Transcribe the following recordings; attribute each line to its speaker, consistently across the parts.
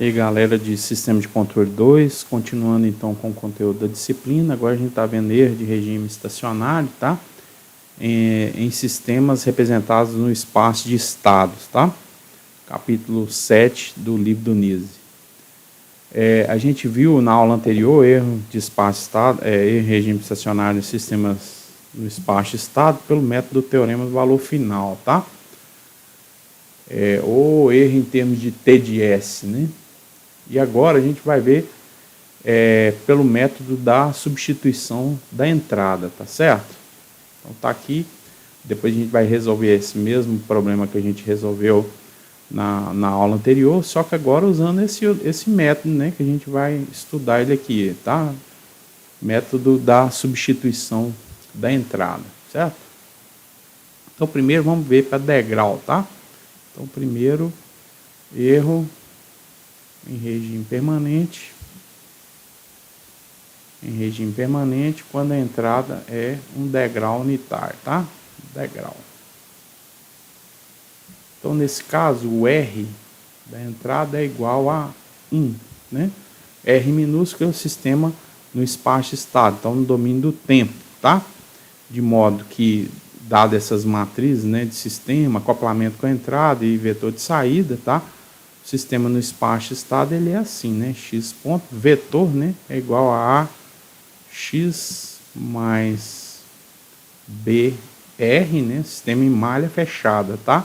Speaker 1: E aí, galera de Sistema de Controle 2, continuando então com o conteúdo da disciplina. Agora a gente está vendo erro de regime estacionário, tá? Em sistemas representados no espaço de estados, tá? Capítulo 7 do livro do Nise. A gente viu na aula anterior erro de espaço-estado, erro de regime estacionário em sistemas no espaço de estado pelo método do teorema do valor final, tá? Ou erro em termos de T de S, né? E agora a gente vai ver pelo método da substituição da entrada, tá certo? Então tá aqui, depois a gente vai resolver esse mesmo problema que a gente resolveu na aula anterior, só que agora usando esse método, né, que a gente vai estudar ele aqui, tá? Método da substituição da entrada, certo? Então primeiro vamos ver para degrau, tá? Então primeiro, erro em regime permanente. Em regime permanente, quando a entrada é um degrau unitário, tá? Degrau. Então, nesse caso, o R da entrada é igual a 1, né? R minúsculo é o sistema no espaço estado, então no domínio do tempo, tá? De modo que, dado essas matrizes, né, de sistema, acoplamento com a entrada e vetor de saída, tá? O sistema no espaço estado ele é assim, né? X ponto vetor, né, é igual a x mais br, né? Sistema em malha fechada, tá?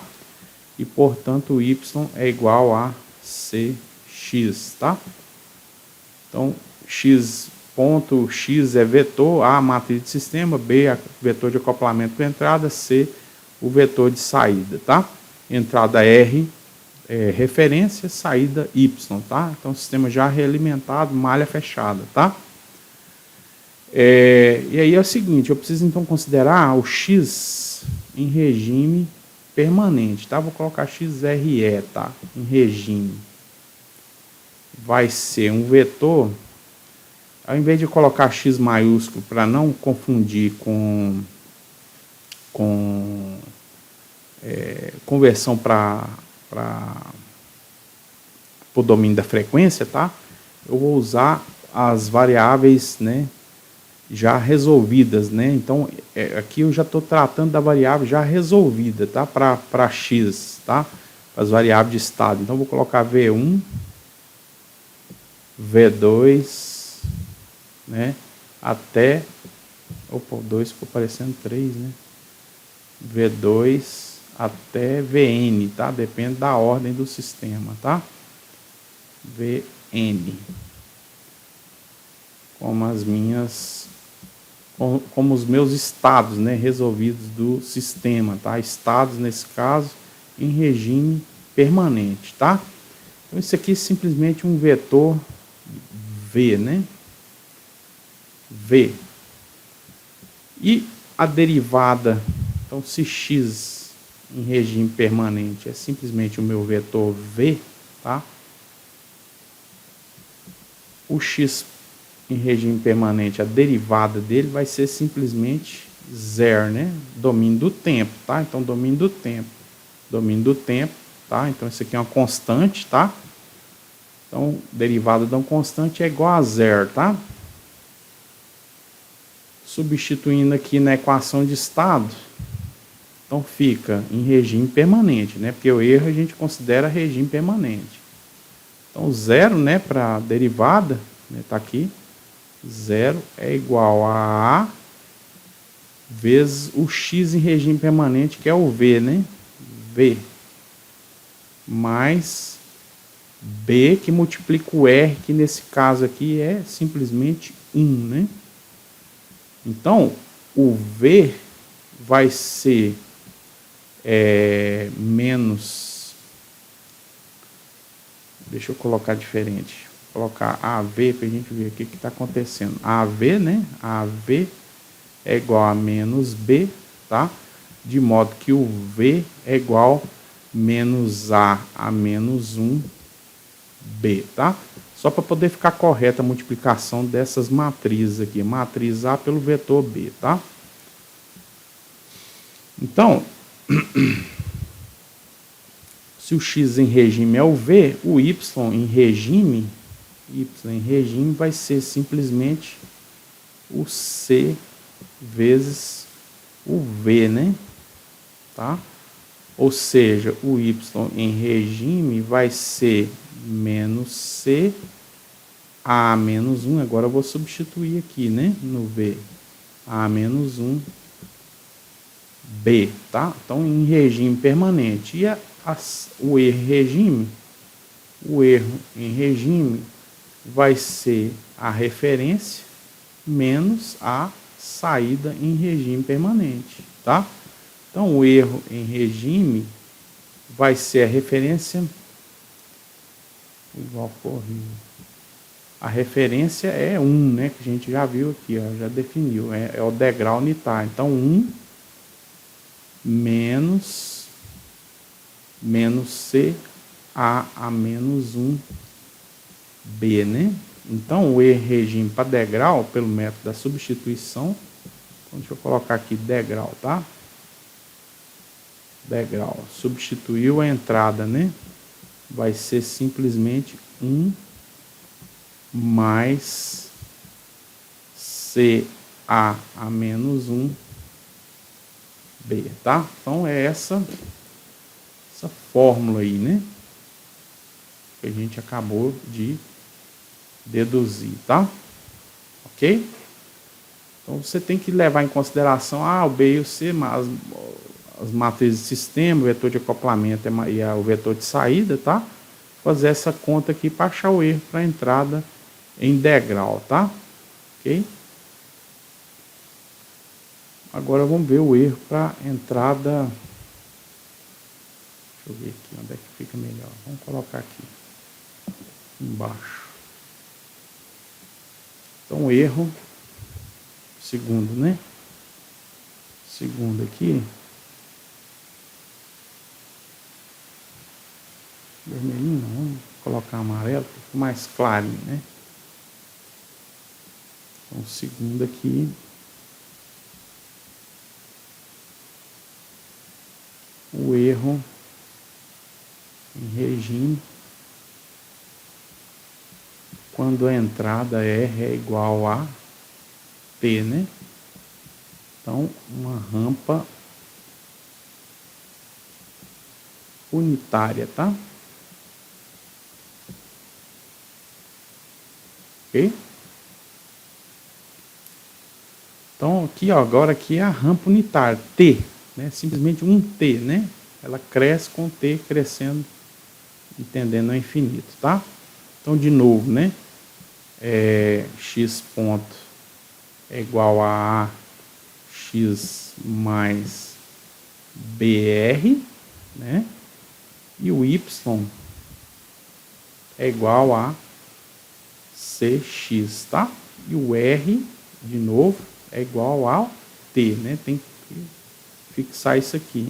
Speaker 1: E portanto y é igual a cx, tá? Então x ponto x é vetor, A matriz de sistema, B é vetor de acoplamento com entrada, C o vetor de saída, tá? Entrada R é referência, saída y, tá? Então sistema já realimentado, malha fechada, tá? E aí é o seguinte, eu preciso então considerar o x em regime permanente, tá? Vou colocar XRE, tá? Em regime. Vai ser um vetor, ao invés de colocar x maiúsculo para não confundir com conversão para o domínio da frequência, tá? Eu vou usar as variáveis, né, já resolvidas, né? Então, aqui eu já estou tratando da variável já resolvida, tá? Para x, tá? Para as variáveis de estado. Então, vou colocar V1, V2, né? Até... Opa, o 2 ficou parecendo 3, né? V2 até Vn, tá? Depende da ordem do sistema, tá? Vn. Como os meus estados, né, resolvidos do sistema, tá? Estados, nesse caso, em regime permanente, tá? Então, isso aqui é simplesmente um vetor V, né? V. E a derivada, então, se x em regime permanente é simplesmente o meu vetor V, tá? O x em regime permanente, a derivada dele vai ser simplesmente zero, né? Domínio do tempo, tá? Então, domínio do tempo, tá? Então, isso aqui é uma constante, tá? Então, derivada de uma constante é igual a zero, tá? Substituindo aqui na equação de estado, então fica em regime permanente, né? Porque o erro a gente considera regime permanente. Então, zero, né, para a derivada, né, tá aqui. 0 é igual a A vezes o x em regime permanente, que é o V, né? V. Mais B, que multiplica o R, que nesse caso aqui é simplesmente 1, né? Então, o V vai ser menos... Deixa eu colocar diferente. Colocar AV para a gente ver o que está acontecendo. AV, né? AV é igual a menos B, tá? De modo que o V é igual a menos A menos 1B, tá? Só para poder ficar correta a multiplicação dessas matrizes aqui. Matriz A pelo vetor B, tá? Então, se o x em regime é o v, o y em regime vai ser simplesmente o c vezes o v, né? Tá? Ou seja, o y em regime vai ser menos c a menos 1. Agora eu vou substituir aqui, né? No v, a menos 1 b, tá? Então, em regime permanente. E o erro em regime vai ser a referência menos a saída em regime permanente, tá? Então, o erro em regime vai ser a referência igual corrido. A referência é 1, né? Que a gente já viu aqui, ó, já definiu. É o degrau unitário. Então, 1 menos c a menos 1 b, né? Então, o erro regime para degrau, pelo método da substituição, então, deixa eu colocar aqui degrau, tá? Degrau, substituiu a entrada, né? Vai ser simplesmente 1 mais CA a menos 1 B, tá? Então, é essa fórmula aí, né? Que a gente acabou de deduzir, tá? Ok? Então, você tem que levar em consideração o B e o C, mas as matrizes de sistema, o vetor de acoplamento e o vetor de saída, tá? Fazer essa conta aqui para achar o erro para a entrada em degrau, tá? Ok? Agora vamos ver o erro para entrada. Deixa eu ver aqui onde é que fica melhor. Vamos colocar aqui embaixo. Então, erro segundo, né? Segundo aqui. Vermelhinho, não, vamos colocar amarelo, para ficar mais clarinho, né? Então, segundo aqui. O erro em regime quando a entrada R é igual a P, né? Então, uma rampa unitária, tá? Ok? Então, aqui, ó, agora aqui é a rampa unitária, T, né? Simplesmente um T, né? Ela cresce com T crescendo e tendendo ao infinito, tá? Então, de novo, né? X ponto é igual a x mais BR, né? E o Y é igual a CX, tá? E o R, de novo, é igual ao T, né? Tem que fixar isso aqui.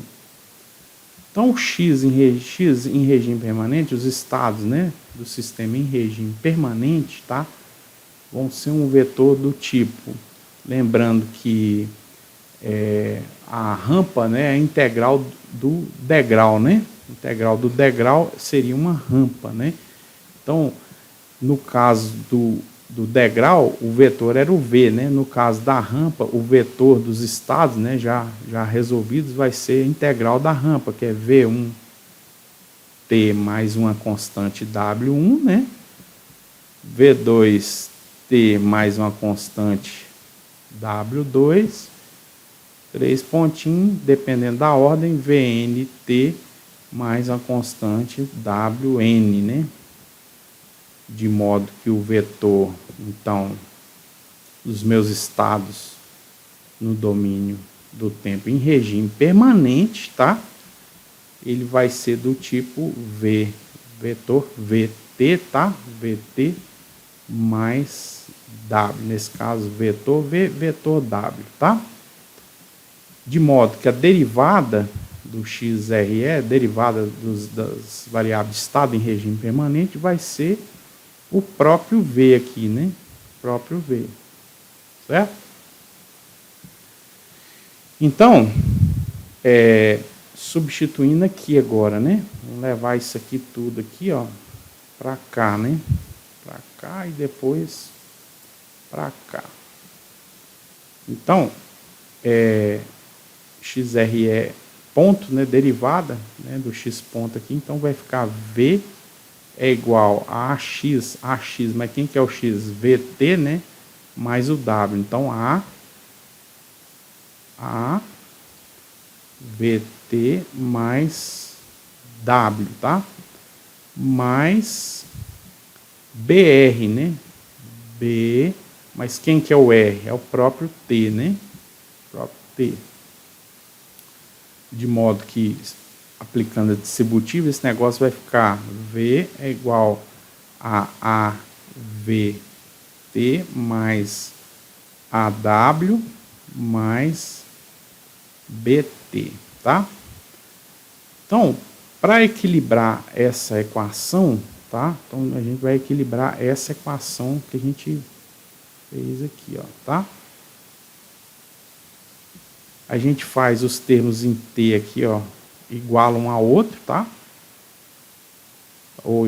Speaker 1: Então, o X em regime permanente, os estados, né, do sistema em regime permanente, tá? Vão ser um vetor do tipo, lembrando que a rampa, né, é a integral do degrau, né? A integral do degrau seria uma rampa, né? Então, no caso do degrau, o vetor era o V, né? No caso da rampa, o vetor dos estados, né, já resolvidos, vai ser a integral da rampa, que é V1 T mais uma constante W1, né? V2 T mais uma constante W2, 3 pontinhos, dependendo da ordem, VNT mais uma constante WN, né? De modo que o vetor, então, dos meus estados no domínio do tempo em regime permanente, tá? Ele vai ser do tipo V, vetor VT, tá? VT mais W, nesse caso vetor V, vetor W, tá? De modo que a derivada do XRE, derivada das variáveis de estado em regime permanente, vai ser o próprio V aqui, né? O próprio V. Certo? Então, substituindo aqui agora, né? Vamos levar isso aqui tudo aqui, ó, para cá, né? Para cá e depois para cá. Então, XRE ponto, né, derivada, né, do x ponto aqui, então vai ficar V é igual a AX, mas quem que é o X? VT, né, mais o W, então VT mais W, tá? Mais BR, né, B, mas quem que é o R? É o próprio T, né, o próprio T. De modo que, aplicando a distributiva, esse negócio vai ficar V é igual a AVT mais AW mais BT, tá? Então, para equilibrar essa equação, tá? Então, a gente vai equilibrar essa equação que a gente fez aqui, ó, tá? A gente faz os termos em T aqui, ó, igual um ao outro, tá? Ou,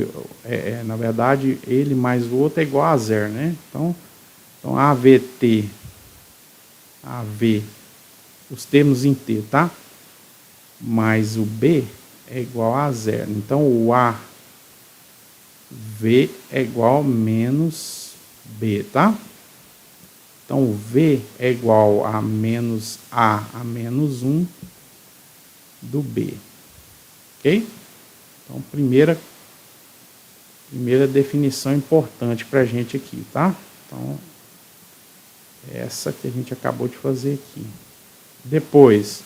Speaker 1: na verdade, ele mais o outro é igual a zero, né? Então AVT, os termos em T, tá? Mais o B é igual a zero. Então, o AV é igual a menos B, tá? Então, o V é igual a menos A a menos 1 do B. Ok? Então, primeira definição importante para a gente aqui, tá? Então, essa que a gente acabou de fazer aqui. Depois,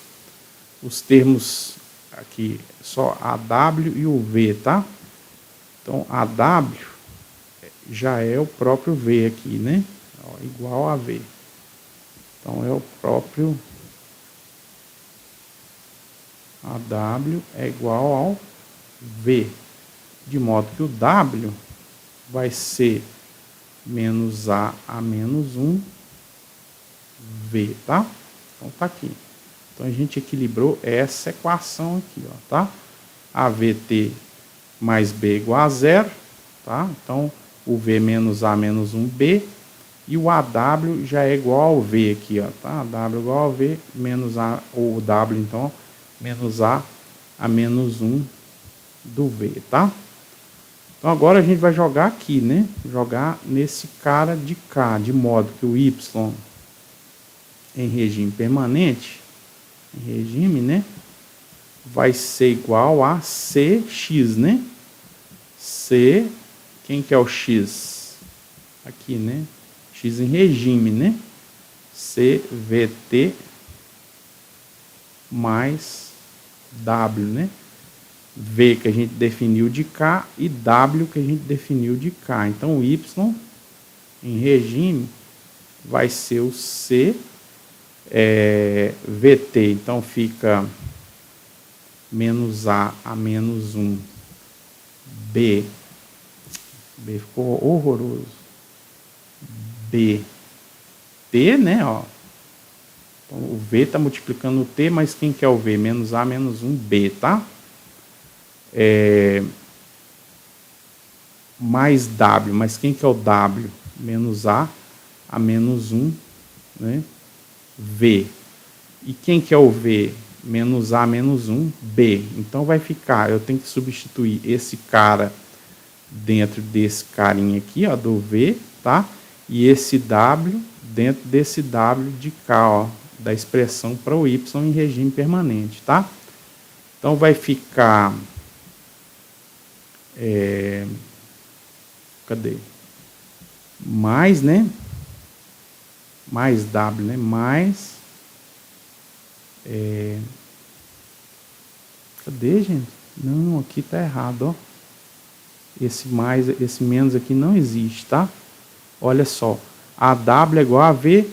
Speaker 1: os termos aqui, só AW e o V, tá? Então, AW já é o próprio V aqui, né? Ó, igual a V. Então, é o próprio AW é igual ao V. De modo que o W vai ser menos A menos 1 V, tá? Então, tá aqui. Então, a gente equilibrou essa equação aqui, ó, tá? AVT mais B igual a zero, tá? Então, o V menos A menos 1B e o AW já é igual ao V aqui, ó, tá? AW igual ao V menos A, ou W, então, menos A menos 1 do V, tá? Então, agora a gente vai jogar aqui, né? Jogar nesse cara de cá, de modo que o Y em regime permanente, em regime, né? Vai ser igual a CX, né? C, quem que é o X? Aqui, né? X em regime, né? CVT mais W, né? V que a gente definiu de cá e W que a gente definiu de cá. Então, o Y em regime vai ser o C VT. Então, fica menos A menos 1 B. B ficou horroroso. B. T, né? Ó. Então, o V está multiplicando o T, mas quem que é o V? Menos A menos 1 B, tá? Mais W, mas quem que é o W? Menos A menos 1, né? V. E quem que é o V? Menos A menos 1, B. Então vai ficar, eu tenho que substituir esse cara dentro desse carinha aqui, ó, do V, tá? E esse W dentro desse W de cá, ó, da expressão para o Y em regime permanente, tá? Então vai ficar... cadê? Mais, né? Mais W, né? Mais... cadê, gente? Não, aqui tá errado, ó. Esse mais, esse menos aqui não existe, tá? Olha só. AW é igual a V.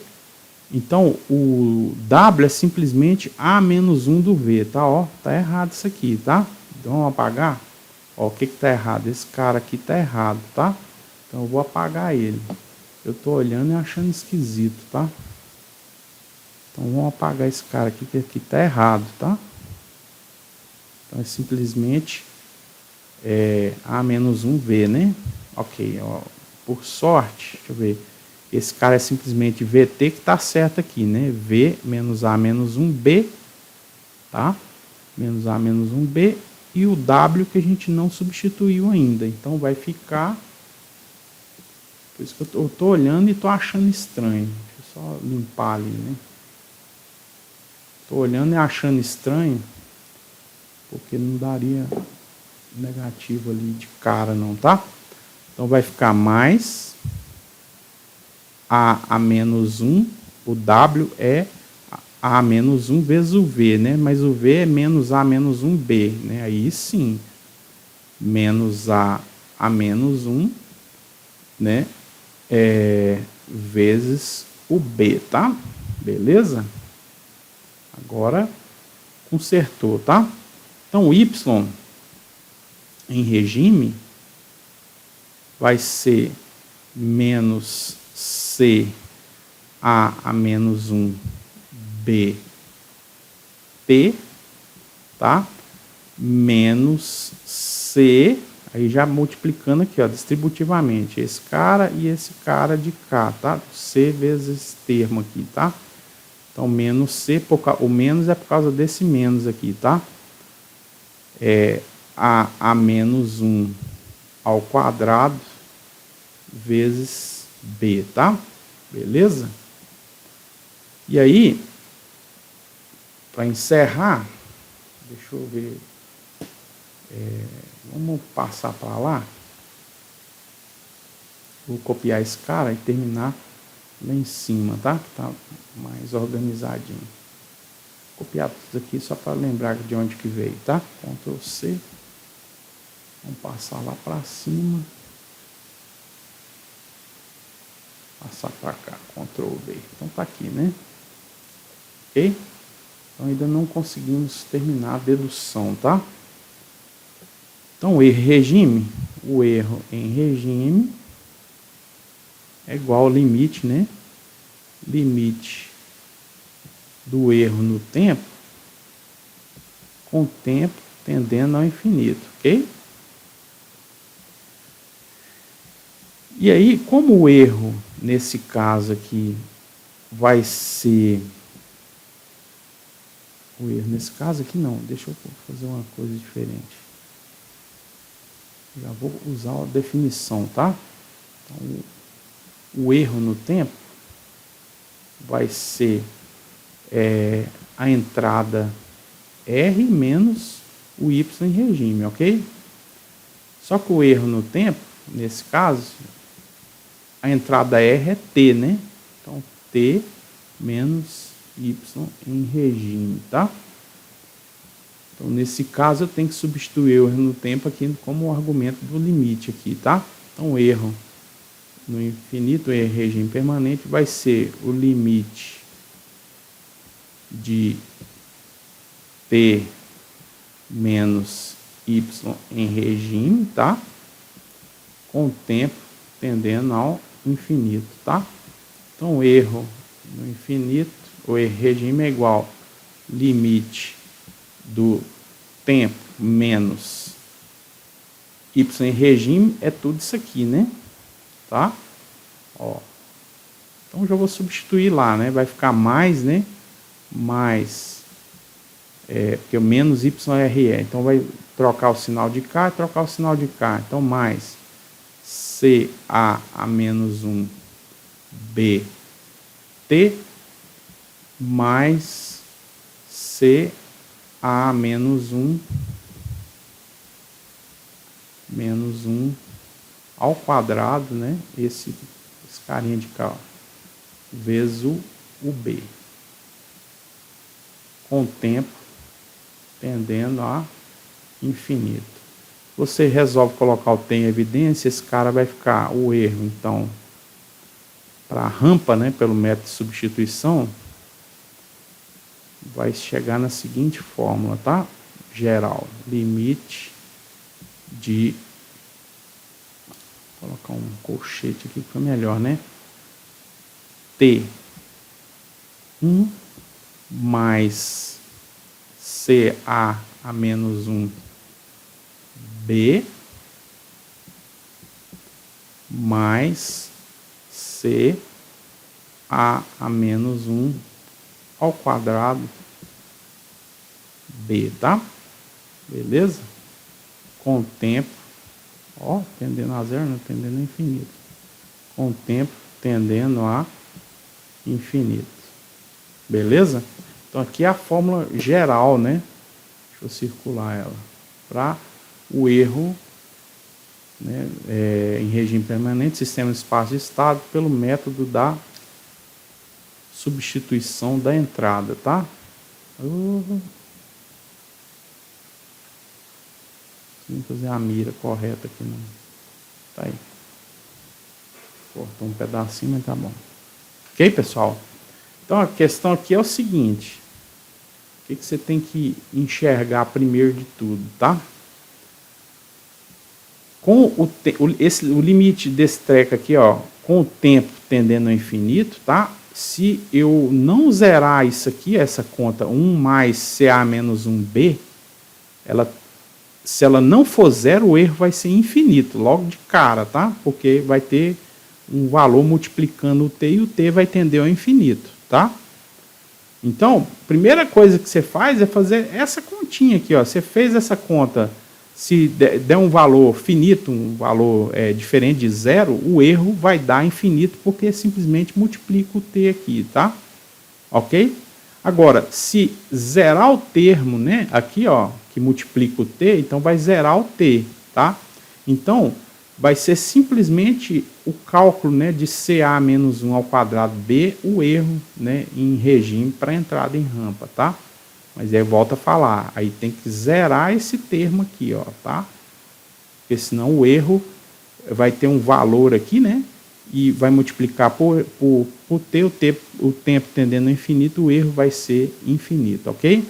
Speaker 1: Então, o W é simplesmente A menos 1 do V, tá? Ó, tá errado isso aqui, tá? Então, vamos apagar. Ó, o que que tá errado? Esse cara aqui tá errado, tá? Então, eu vou apagar ele. Eu tô olhando e achando esquisito, tá? Então, vamos apagar esse cara aqui, que aqui tá errado, tá? Então é simplesmente A menos 1V, né? Ok, ó, por sorte, deixa eu ver. Esse cara é simplesmente VT que está certo aqui, né? V menos A menos 1B, tá? Menos A menos 1B. E o W que a gente não substituiu ainda. Então vai ficar... Por isso que eu tô olhando e tô achando estranho. Deixa eu só limpar ali, né? Tô olhando e achando estranho, porque não daria negativo ali de cara não, tá? Então vai ficar mais A menos 1, o W é A menos 1 vezes o V, né? Mas o V é menos A menos 1B, né? Aí sim, menos A menos 1, né? Vezes o B, tá? Beleza? Agora consertou, tá? Então o Y em regime vai ser menos C A menos 1 B T, tá? Menos C, aí já multiplicando aqui, ó, distributivamente, esse cara e esse cara de cá, tá? C vezes esse termo aqui, tá? Então, menos C, o menos é por causa desse menos aqui, tá? A menos 1 ao quadrado vezes B, tá? Beleza? E aí, para encerrar, deixa eu ver, vamos passar para lá. Vou copiar esse cara e terminar lá em cima, tá? Que tá mais organizadinho. Copiar tudo aqui só para lembrar de onde que veio, tá? Ctrl C. Vamos passar lá para cima. Passar para cá, Ctrl V. Então tá aqui, né? Ok? Então ainda não conseguimos terminar a dedução, tá? Então o regime, o erro em regime é igual ao limite, né? Limite do erro no tempo, com o tempo tendendo ao infinito, ok? E aí, como o erro, nesse caso aqui, vai ser... O erro nesse caso aqui não, deixa eu fazer uma coisa diferente. Já vou usar a definição, tá? Então, o erro no tempo vai ser a entrada R menos o Y em regime, ok? Só que o erro no tempo, nesse caso, a entrada R é T, né? Então, T menos Y em regime, tá? Então, nesse caso, eu tenho que substituir o erro no tempo aqui como argumento do limite aqui, tá? Então, o erro no infinito, o erro em regime permanente, vai ser o limite de T menos Y em regime, tá? Com o tempo tendendo ao infinito, tá? Então, o erro no infinito, o erro em regime é igual limite do tempo menos Y em regime, é tudo isso aqui, né? Tá? Ó. Então, já vou substituir lá, né? Vai ficar mais, né? Mais, porque o menos YRE. Então, vai trocar o sinal de cá e trocar o sinal de cá. Então, mais CA a menos 1 BT mais CA menos 1 ao quadrado, né? Esse carinha de cá, ó, vezes o B. Com o tempo tendendo a infinito. Você resolve colocar o T em evidência, esse cara vai ficar o erro, então, para a rampa, né, pelo método de substituição, vai chegar na seguinte fórmula, tá? Geral, limite de... Vou colocar um colchete aqui para melhor, né? T1 mais CA a menos 1B mais CA a menos 1 ao quadrado B, tá? Beleza? Com o tempo, ó, tendendo a zero, não tendendo a infinito. Com o tempo tendendo a infinito. Beleza? Então aqui é a fórmula geral, né? Deixa eu circular ela. Para o erro, né, em regime permanente, sistema de espaço de estado, pelo método da substituição da entrada, tá? Tem que fazer a mira correta aqui, não. Tá aí. Cortou um pedacinho, mas tá bom. Ok, pessoal? Então a questão aqui é o seguinte: o que você tem que enxergar primeiro de tudo, tá? Com o limite desse treco aqui, ó, com o tempo tendendo ao infinito, tá? Se eu não zerar isso aqui, essa conta 1 mais CA menos 1B, se ela não for zero, o erro vai ser infinito, logo de cara, tá? Porque vai ter um valor multiplicando o t e o t vai tender ao infinito, tá? Então, primeira coisa que você faz é fazer essa continha aqui, ó. Você fez essa conta, se der um valor finito, um valor diferente de zero, o erro vai dar infinito, porque simplesmente multiplica o t aqui, tá? Ok? Agora, se zerar o termo, né, aqui, ó, que multiplica o t, então vai zerar o t, tá? Então, vai ser simplesmente o cálculo, né, de CA menos 1 ao quadrado B, o erro, né, em regime para entrada em rampa, tá? Mas aí volta a falar, aí tem que zerar esse termo aqui, ó, tá? Porque senão o erro vai ter um valor aqui, né? E vai multiplicar por t, o tempo tendendo ao infinito, o erro vai ser infinito, ok?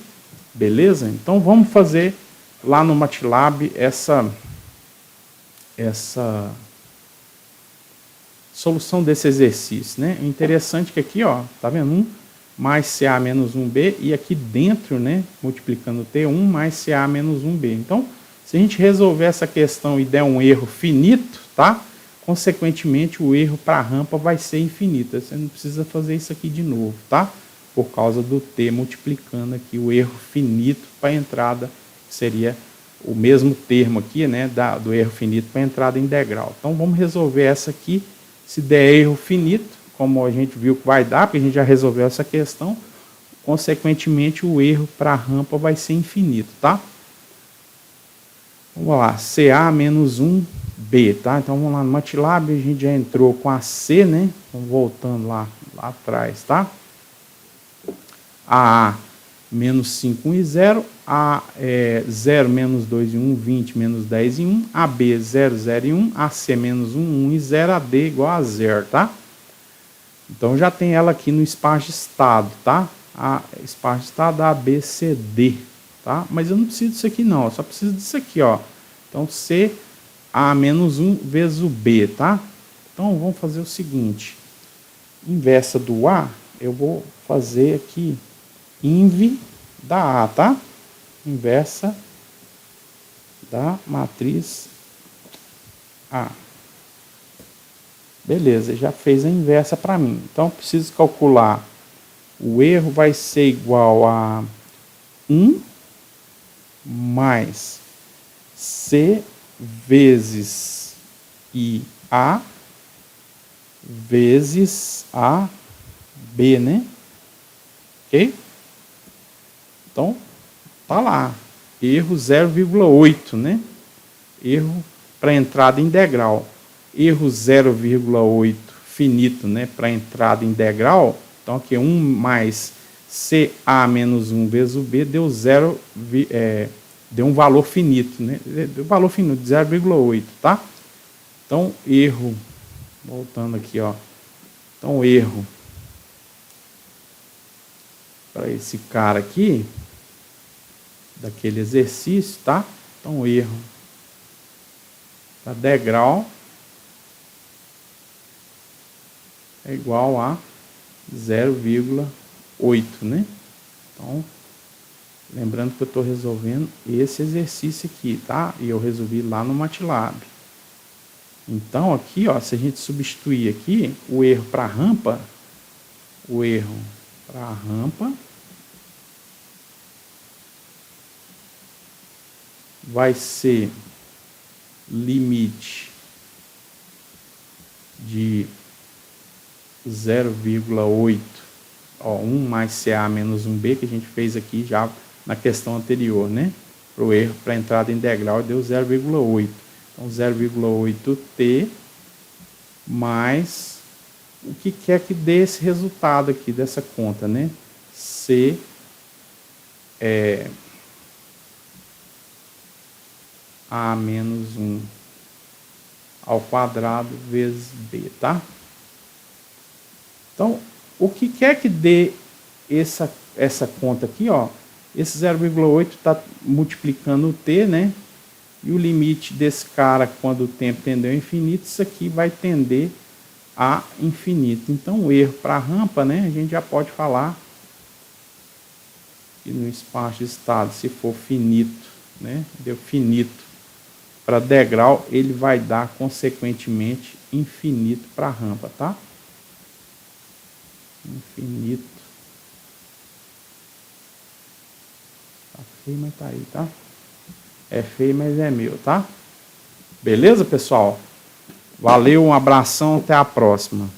Speaker 1: Beleza? Então vamos fazer lá no MATLAB essa solução desse exercício, né? Interessante que aqui, ó, tá vendo? 1 mais CA menos 1B, e aqui dentro, né, multiplicando t, 1 mais CA menos 1B. Então, se a gente resolver essa questão e der um erro finito, tá? Consequentemente, o erro para a rampa vai ser infinito. Você não precisa fazer isso aqui de novo, tá? Por causa do t multiplicando aqui o erro finito para a entrada, que seria o mesmo termo aqui, né, do erro finito para a entrada em degrau. Então, vamos resolver essa aqui. Se der erro finito, como a gente viu que vai dar, porque a gente já resolveu essa questão, consequentemente, o erro para a rampa vai ser infinito, tá? Vamos lá, CA menos 1B, tá? Então, vamos lá no MATLAB, a gente já entrou com a C, né? Então, voltando lá atrás, tá? AA menos 5, 1 e 0, A 0, menos 2 e 1, 20, menos 10 e 1, AB 0, 0 e 1, AC menos 1, 1 e 0, AD igual a 0, tá? Então, já tem ela aqui no espaço de estado, tá? A espaço de estado ABCD, tá? Mas eu não preciso disso aqui não, eu só preciso disso aqui, ó. Então, C A menos 1 vezes o B, tá? Então, vamos fazer o seguinte. Inversa do A, eu vou fazer aqui inv da A, tá? Inversa da matriz A. Beleza, já fez a inversa para mim. Então, preciso calcular. O erro vai ser igual a 1 mais C vezes IA vezes a B, né? Ok? Então, tá lá. Erro 0,8, né? Erro para entrada em degrau. Erro 0,8 finito, né? Para entrada em degrau. Então, aqui 1 mais CA menos 1 vezes o B deu 0, deu um valor finito, né? Deu valor finito, 0,8, tá? Então, erro, voltando aqui, ó. Então, erro para esse cara aqui, daquele exercício, tá? Então, erro para degrau é igual a 0,8, né? Então, Lembrando que eu estou resolvendo esse exercício aqui, tá? E eu resolvi lá no MATLAB. Então, aqui, ó, se a gente substituir aqui o erro para rampa, vai ser limite de 0,8, ó, 1 mais CA menos 1B, que a gente fez aqui já na questão anterior, né? Para o erro, para entrada integral, deu 0,8. Então, 0,8T mais o que quer que dê esse resultado aqui dessa conta, né? C A menos 1 ao quadrado vezes B, tá? Então, o que quer que dê essa conta aqui, ó, esse 0,8 está multiplicando o T, né? E o limite desse cara, quando o tempo tender ao infinito, isso aqui vai tender a infinito. Então, o erro para a rampa, né? A gente já pode falar que no espaço de estado, se for finito, né? Deu finito para degrau, ele vai dar, consequentemente, infinito para a rampa, tá? Infinito. Tá feio, mas tá aí, tá? É feio, mas é meu, tá? Beleza, pessoal? Valeu, um abração, até a próxima.